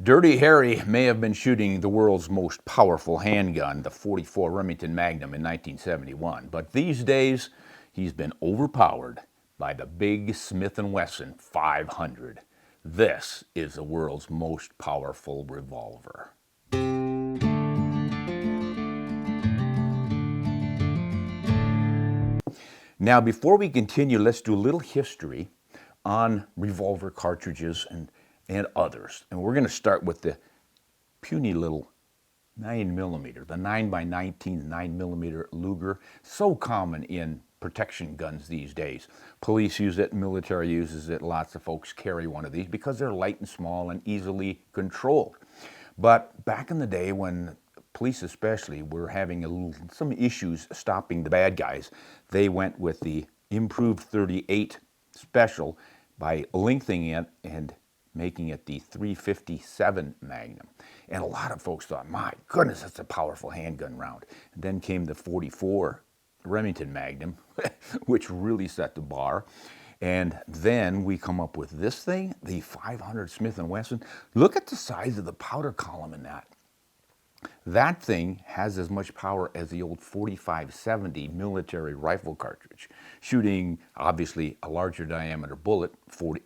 Dirty Harry may have been shooting the world's most powerful handgun, the .44 Remington Magnum in 1971, but these days he's been overpowered by the big Smith Wesson 500. This is the world's most powerful revolver. Now, before we continue, let's do a little history on revolver cartridges and others. And we're going to start with the puny little 9mm, the 9x19 9mm Luger. So common in protection guns these days. Police use it, military uses it, lots of folks carry one of these because they're light and small and easily controlled. But back in the day when police especially were having some issues stopping the bad guys, they went with the improved .38 special by lengthening it and making it the .357 Magnum. And a lot of folks thought, my goodness, that's a powerful handgun round. And then came the .44 Remington Magnum, which really set the bar. And then we come up with this thing, the 500 Smith & Wesson. Look at the size of the powder column in that. That thing has as much power as the old .45-70 military rifle cartridge, shooting obviously a larger diameter bullet,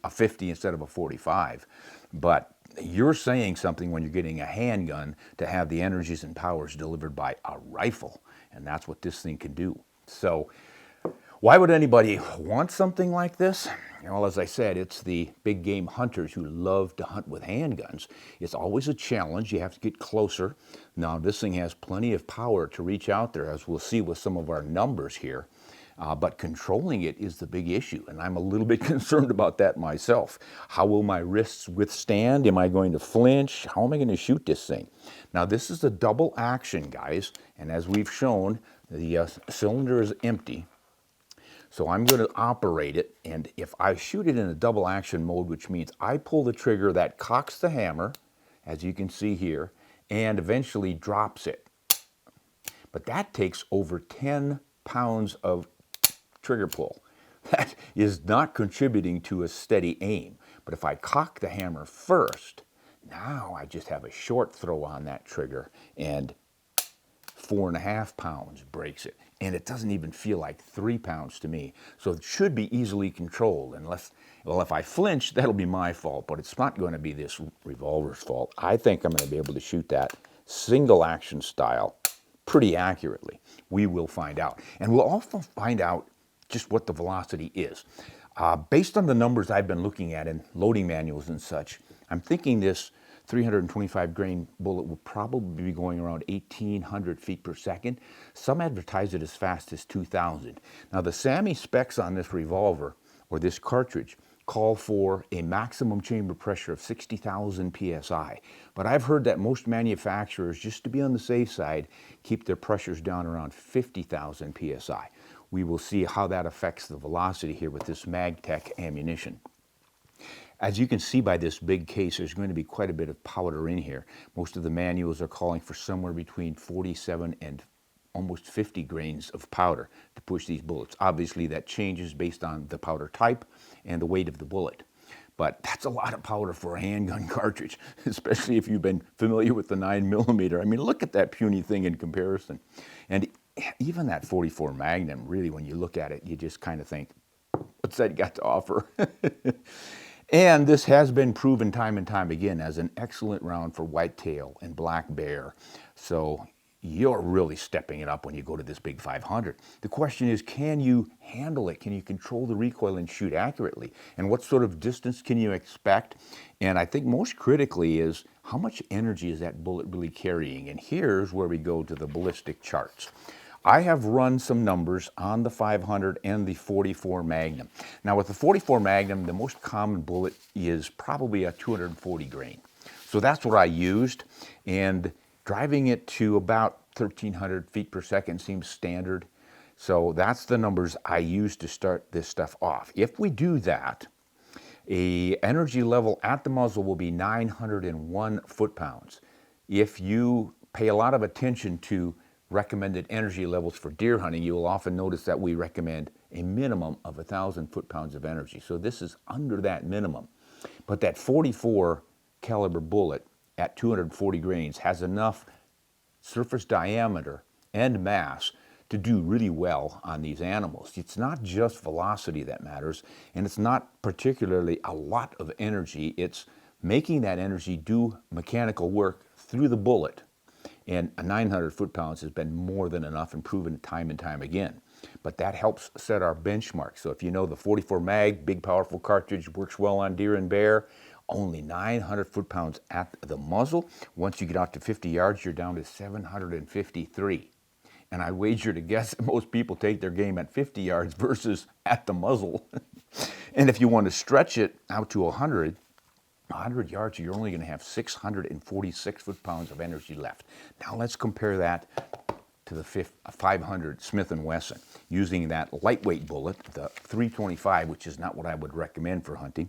a 50 instead of a 45. But you're saying something when you're getting a handgun to have the energies and powers delivered by a rifle, and that's what this thing can do. So why would anybody want something like this? Well, as I said, it's the big game hunters who love to hunt with handguns. It's always a challenge. You have to get closer. Now, this thing has plenty of power to reach out there, as we'll see with some of our numbers here. But controlling it is the big issue, and I'm a little bit concerned about that myself. How will my wrists withstand? Am I going to flinch? How am I going to shoot this thing? Now, this is a double action, guys, and as we've shown, the cylinder is empty. So I'm going to operate it, and if I shoot it in a double action mode, which means I pull the trigger, that cocks the hammer, as you can see here, and eventually drops it. But that takes over 10 pounds of trigger pull. That is not contributing to a steady aim. But if I cock the hammer first, now I just have a short throw on that trigger, and 4.5 pounds breaks it. And it doesn't even feel like 3 pounds to me. So it should be easily controlled unless, well, if I flinch, that'll be my fault, but it's not going to be this revolver's fault. I think I'm going to be able to shoot that single action style pretty accurately. We will find out. And we'll also find out just what the velocity is. Based on the numbers I've been looking at in loading manuals and such, I'm thinking this 325 grain bullet will probably be going around 1,800 feet per second. Some advertise it as fast as 2,000. Now, the SAMI specs on this revolver, or this cartridge, call for a maximum chamber pressure of 60,000 psi. But I've heard that most manufacturers, just to be on the safe side, keep their pressures down around 50,000 psi. We will see how that affects the velocity here with this MagTech ammunition. As you can see by this big case, there's going to be quite a bit of powder in here. Most of the manuals are calling for somewhere between 47 and almost 50 grains of powder to push these bullets. Obviously, that changes based on the powder type and the weight of the bullet. But that's a lot of powder for a handgun cartridge, especially if you've been familiar with the 9mm. I mean, look at that puny thing in comparison. And even that .44 Magnum, really, when you look at it, you just kind of think, what's that got to offer? And this has been proven time and time again as an excellent round for whitetail and black bear. So you're really stepping it up when you go to this big 500. The question is, can you handle it? Can you control the recoil and shoot accurately? And what sort of distance can you expect? And I think most critically is, how much energy is that bullet really carrying? And here's where we go to the ballistic charts. I have run some numbers on the 500 and the .44 Magnum. Now, with the .44 Magnum, the most common bullet is probably a 240 grain. So that's what I used, and driving it to about 1,300 feet per second seems standard. So that's the numbers I use to start this stuff off. If we do that, the energy level at the muzzle will be 901 foot-pounds. If you pay a lot of attention to recommended energy levels for deer hunting, you will often notice that we recommend a minimum of 1,000 foot-pounds of energy. So this is under that minimum. But that .44 caliber bullet at 240 grains has enough surface diameter and mass to do really well on these animals. It's not just velocity that matters, and it's not particularly a lot of energy. It's making that energy do mechanical work through the bullet. And a 900 foot-pounds has been more than enough and proven time and time again. But that helps set our benchmark. So if you know the 44 mag, big powerful cartridge, works well on deer and bear, only 900 foot-pounds at the muzzle. Once you get out to 50 yards, you're down to 753. And I wager to guess that most people take their game at 50 yards versus at the muzzle. And if you want to stretch it out to 100 yards, you're only going to have 646 foot-pounds of energy left. Now let's compare that to the 500 Smith Wesson, using that lightweight bullet, the 325, which is not what I would recommend for hunting.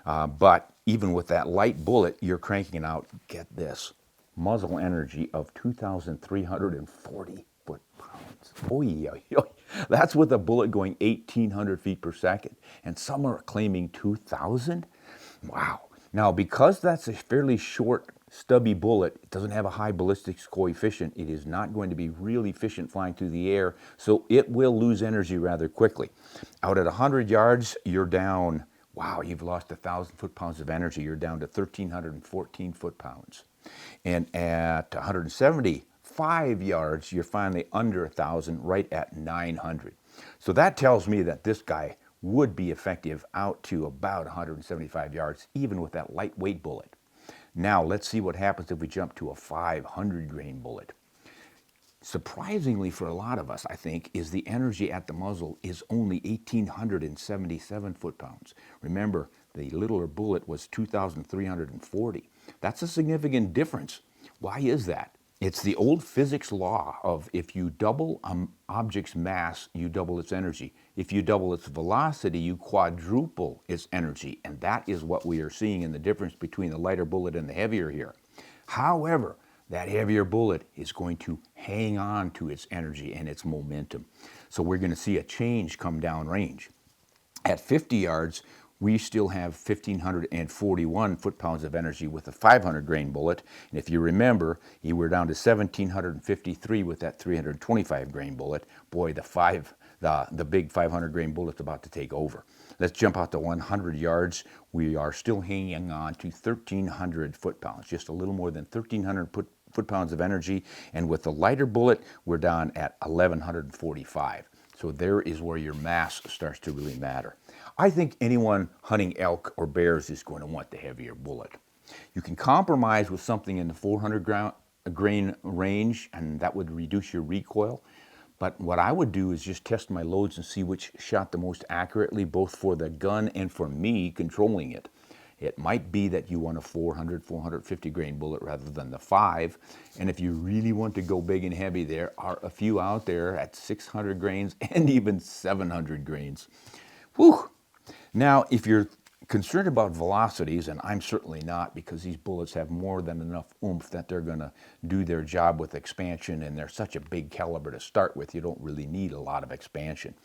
But even with that light bullet, you're cranking out, get this, muzzle energy of 2,340 foot-pounds. Oy, oy, oy. That's with a bullet going 1,800 feet per second. And some are claiming 2,000. Wow. Now, because that's a fairly short, stubby bullet, it doesn't have a high ballistics coefficient, it is not going to be real efficient flying through the air, so it will lose energy rather quickly. Out at 100 yards, you're down, wow, you've lost 1,000 foot-pounds of energy. You're down to 1,314 foot-pounds. And at 175 yards, you're finally under 1,000, right at 900. So that tells me that this guy would be effective out to about 175 yards, even with that lightweight bullet. Now, let's see what happens if we jump to a 500 grain bullet. Surprisingly for a lot of us, I think, is the energy at the muzzle is only 1,877 foot-pounds. Remember, the littler bullet was 2,340. That's a significant difference. Why is that? It's the old physics law of if you double an object's mass, you double its energy. If you double its velocity, you quadruple its energy. And that is what we are seeing in the difference between the lighter bullet and the heavier here. However, that heavier bullet is going to hang on to its energy and its momentum. So we're going to see a change come down range. At 50 yards, we still have 1,541 foot-pounds of energy with a 500 grain bullet. And if you remember, you were down to 1,753 with that 325 grain bullet. Boy, the big 500 grain bullet's about to take over. Let's jump out to 100 yards. We are still hanging on to 1,300 foot-pounds, just a little more than 1,300 foot-pounds of energy. And with the lighter bullet, we're down at 1,145. So there is where your mass starts to really matter. I think anyone hunting elk or bears is going to want the heavier bullet. You can compromise with something in the 400 grain range, and that would reduce your recoil. But what I would do is just test my loads and see which shot the most accurately, both for the gun and for me controlling it. It might be that you want a 400, 450 grain bullet rather than the 5. And if you really want to go big and heavy, there are a few out there at 600 grains and even 700 grains. Whew. Now, if you're concerned about velocities, and I'm certainly not, because these bullets have more than enough oomph that they're going to do their job with expansion, and they're such a big caliber to start with, you don't really need a lot of expansion.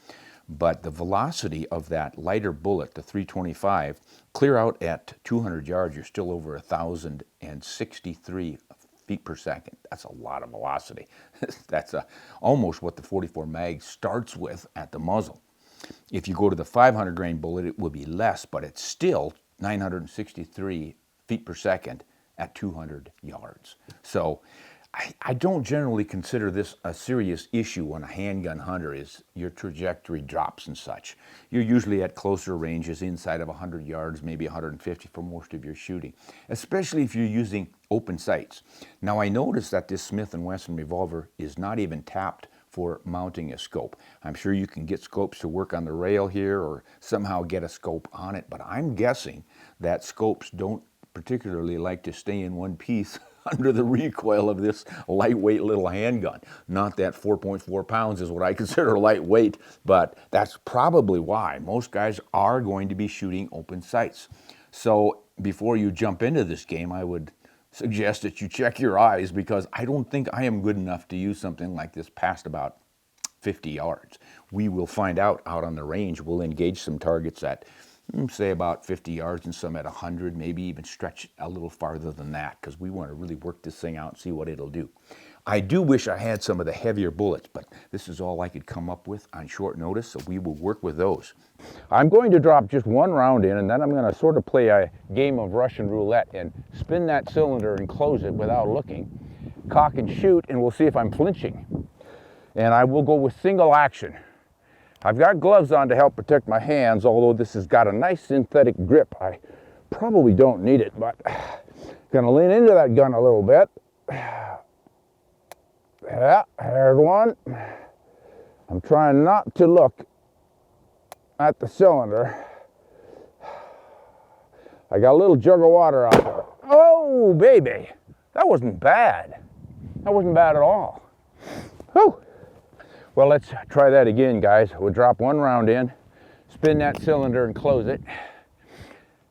But the velocity of that lighter bullet, the 325, clear out at 200 yards, you're still over 1,063 feet per second. That's a lot of velocity. That's almost what the 44 mag starts with at the muzzle. If you go to the 500 grain bullet, it will be less, but it's still 963 feet per second at 200 yards. So I don't generally consider this a serious issue when a handgun hunter is your trajectory drops and such. You're usually at closer ranges inside of 100 yards, maybe 150 for most of your shooting, especially if you're using open sights. Now I noticed that this Smith & Wesson revolver is not even tapped for mounting a scope. I'm sure you can get scopes to work on the rail here or somehow get a scope on it, but I'm guessing that scopes don't particularly like to stay in one piece under the recoil of this lightweight little handgun. Not that 4.4 pounds is what I consider lightweight, but that's probably why most guys are going to be shooting open sights. So before you jump into this game, I would suggest that you check your eyes, because I don't think I am good enough to use something like this past about 50 yards. We will find out on the range. We'll engage some targets at say about 50 yards, and some at 100, maybe even stretch a little farther than that, because we want to really work this thing out and see what it'll do. I do wish I had some of the heavier bullets, but this is all I could come up with on short notice, so we will work with those. I'm going to drop just one round in, and then I'm going to sort of play a game of Russian roulette and spin that cylinder and close it without looking, cock and shoot, and we'll see if I'm flinching. And I will go with single action. I've got gloves on to help protect my hands, although this has got a nice synthetic grip. I probably don't need it, but gonna lean into that gun a little bit. Yeah, there's one. I'm trying not to look at the cylinder. I got a little jug of water out there. Oh, baby, that wasn't bad. That wasn't bad at all. Whew. Well, let's try that again, guys. We'll drop one round in, spin that cylinder and close it.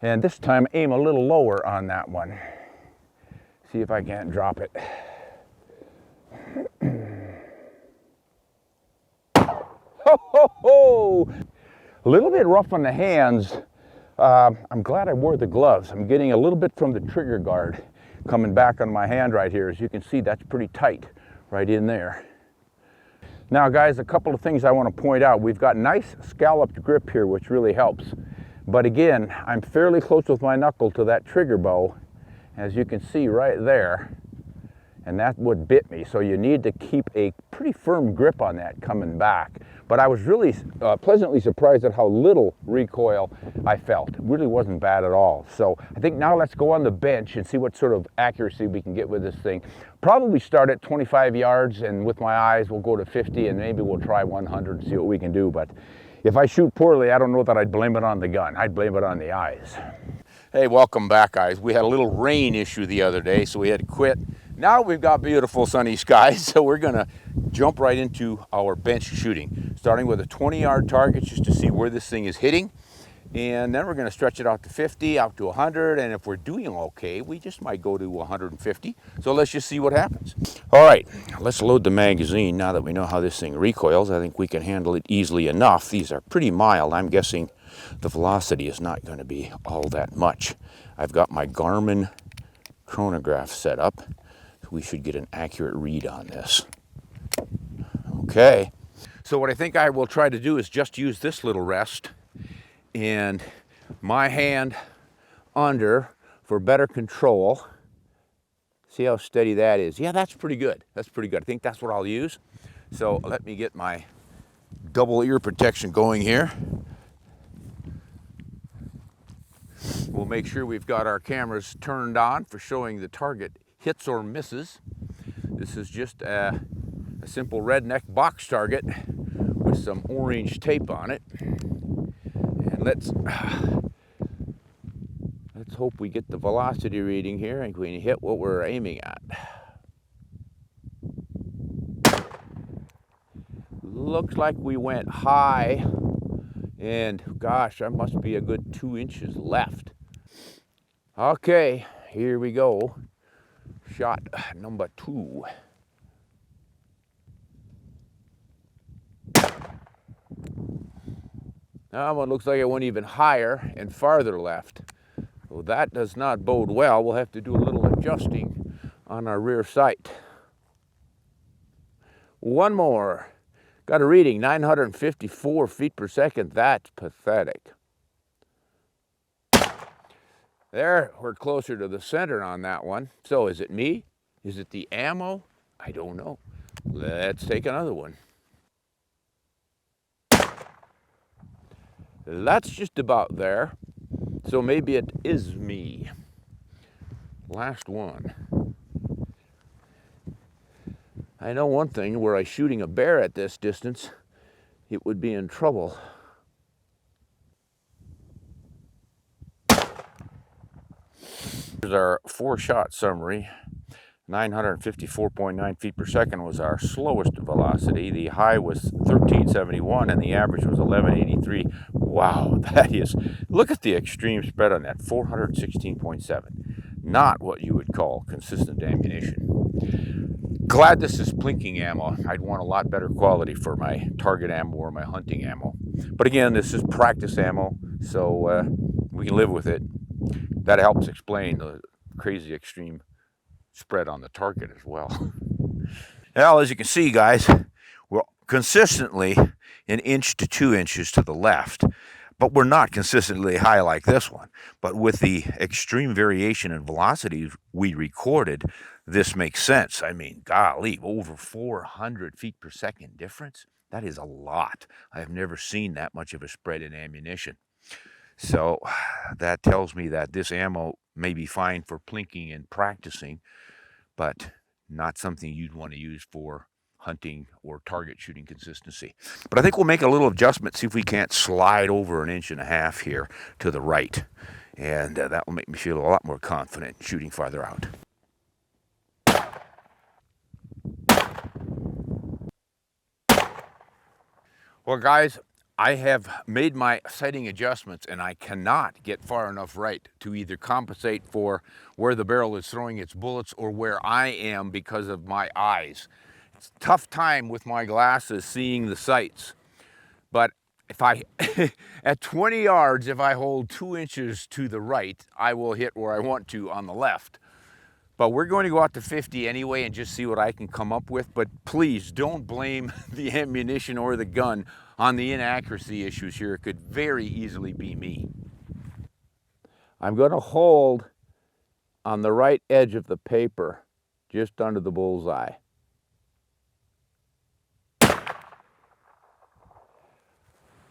And this time aim a little lower on that one. See if I can't drop it. Ho, ho, ho! A little bit rough on the hands. I'm glad I wore the gloves. I'm getting a little bit from the trigger guard coming back on my hand right here. As you can see, that's pretty tight right in there. Now guys, a couple of things I want to point out. We've got nice scalloped grip here, which really helps. But again, I'm fairly close with my knuckle to that trigger bow, as you can see right there. And that would bit me, so you need to keep a pretty firm grip on that coming back. But I was really pleasantly surprised at how little recoil I felt. It really wasn't bad at all. So I think now let's go on the bench and see what sort of accuracy we can get with this thing. Probably start at 25 yards, and with my eyes we'll go to 50, and maybe we'll try 100 and see what we can do. But if I shoot poorly, I don't know that I'd blame it on the gun. I'd blame it on the eyes. Hey, welcome back, guys. We had a little rain issue the other day, so we had to quit. Now we've got beautiful sunny skies, so we're gonna jump right into our bench shooting, starting with a 20-yard target just to see where this thing is hitting. And then we're gonna stretch it out to 50, out to 100, and if we're doing okay, we just might go to 150. So let's just see what happens. All right, let's load the magazine. Now that we know how this thing recoils, I think we can handle it easily enough. These are pretty mild. I'm guessing the velocity is not gonna be all that much. I've got my Garmin chronograph set up. We should get an accurate read on this. Okay, so what I think I will try to do is just use this little rest and my hand under for better control. See how steady that is? Yeah, that's pretty good. That's pretty good. I think that's what I'll use. So let me get my double ear protection going here. We'll make sure we've got our cameras turned on for showing the target hits or misses. This is just a simple redneck box target with some orange tape on it. And let's hope we get the velocity reading here and we hit what we're aiming at. Looks like we went high, and gosh, I must be a good 2 inches left. Okay, here we go. Shot number 2. That one looks like it went even higher and farther left. Well, that does not bode well. We'll have to do a little adjusting on our rear sight. One more. Got a reading, 954 feet per second. That's pathetic. There, we're closer to the center on that one. So is it me? Is it the ammo? I don't know. Let's take another one. That's just about there. So maybe it is me. Last one. I know one thing, were I shooting a bear at this distance, it would be in trouble. Here's our 4-shot summary. 954.9 feet per second was our slowest velocity. The high was 1371 and the average was 1183. Wow, that is, look at the extreme spread on that, 416.7. Not what you would call consistent ammunition. Glad this is plinking ammo. I'd want a lot better quality for my target ammo or my hunting ammo. But again, this is practice ammo, So we can live with it. That helps explain the crazy extreme spread on the target as well. Well, as you can see, guys, we're consistently an inch to 2 inches to the left, but we're not consistently high like this one. But with the extreme variation in velocity we recorded, this makes sense. I mean, golly, over 400 feet per second difference. That is a lot. I have never seen that much of a spread in ammunition. So that tells me that this ammo may be fine for plinking and practicing, but not something you'd want to use for hunting or target shooting consistency. But I think we'll make a little adjustment, see if we can't slide over 1.5 inches here to the right. And that will make me feel a lot more confident shooting farther out. Well, guys, I have made my sighting adjustments and I cannot get far enough right to either compensate for where the barrel is throwing its bullets or where I am because of my eyes. It's a tough time with my glasses seeing the sights. But if I, at 20 yards, if I hold 2 inches to the right, I will hit where I want to on the left. But we're going to go out to 50 anyway and just see what I can come up with. But please don't blame the ammunition or the gun on the inaccuracy issues here. It could very easily be me. I'm going to hold on the right edge of the paper, just under the bullseye.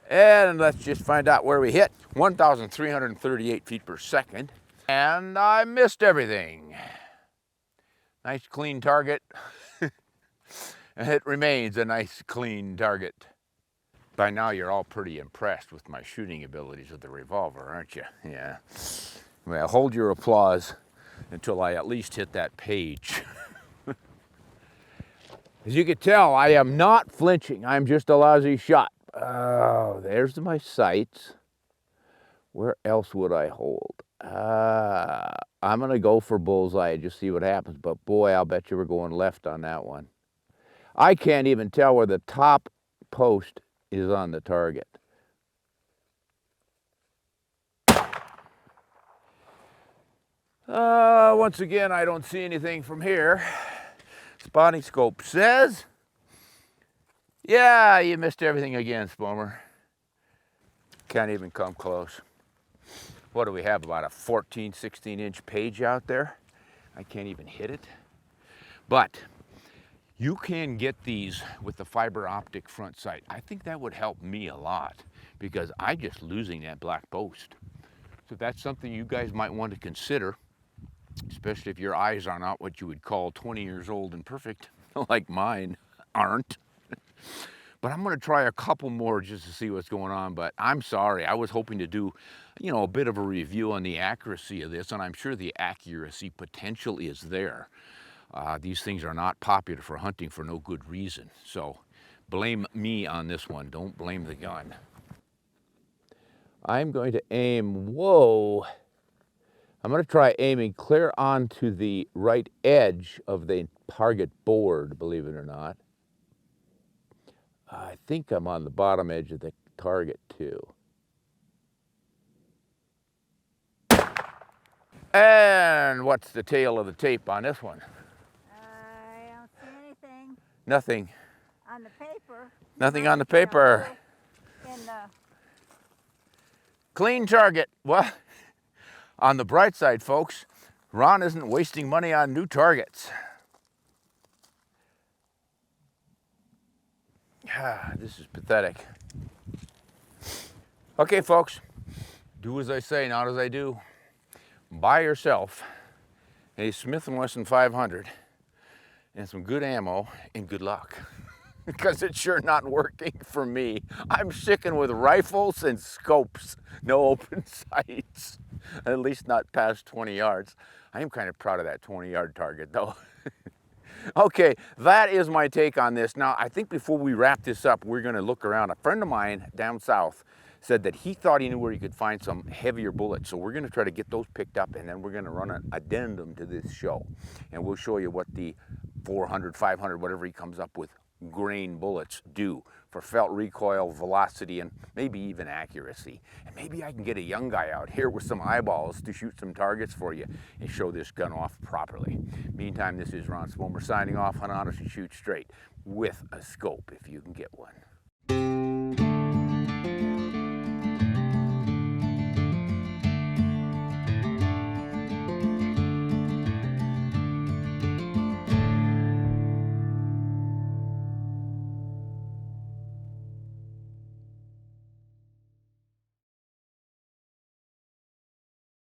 And let's just find out where we hit. 1,338 feet per second. And I missed everything. Nice clean target. And it remains a nice clean target. By now you're all pretty impressed with my shooting abilities with the revolver, aren't you? Yeah. Well, hold your applause until I at least hit that page. As you can tell, I am not flinching. I'm just a lousy shot. Oh, there's my sights. Where else would I hold? I'm going to go for bullseye and just see what happens. But boy, I'll bet you we're going left on that one. I can't even tell where the top post is on the target. Once again, I don't see anything from here. Spotting scope says, yeah, you missed everything again, Spomer. Can't even come close. What do we have, about a 14, 16-inch page out there? I can't even hit it. But you can get these with the fiber optic front sight. I think that would help me a lot because I'm just losing that black post. So that's something you guys might want to consider, especially if your eyes are not what you would call 20 years old and perfect, like mine aren't. But I'm going to try a couple more just to see what's going on. But I'm sorry, I was hoping to do, you know, a bit of a review on the accuracy of this, and I'm sure the accuracy potential is there. These things are not popular for hunting for no good reason. So blame me on this one. Don't blame the gun. I'm going to aim, whoa. I'm going to try aiming clear onto the right edge of the target board, believe it or not. I think I'm on the bottom edge of the target too. And what's the tail of the tape on this one? I don't see anything. Nothing. On the paper. Nothing on the paper. In the... Clean target. Well, on the bright side, folks, Ron isn't wasting money on new targets. This is pathetic. Okay, folks, do as I say, not as I do. Buy yourself a Smith Wesson 500 and some good ammo and good luck. Because it's sure not working for me. I'm sticking with rifles and scopes, no open sights, at least not past 20 yards. I am kind of proud of that 20-yard target though. Okay, that is my take on this. Now, I think before we wrap this up, we're gonna look around. A friend of mine down south said that he thought he knew where he could find some heavier bullets. So we're gonna try to get those picked up, and then we're gonna run an addendum to this show. And we'll show you what the 400, 500, whatever he comes up with grain bullets do for felt recoil, velocity, and maybe even accuracy. And maybe I can get a young guy out here with some eyeballs to shoot some targets for you and show this gun off properly. Meantime, this is Ron Spomer signing off on Honest and Shoot Straight with a scope if you can get one.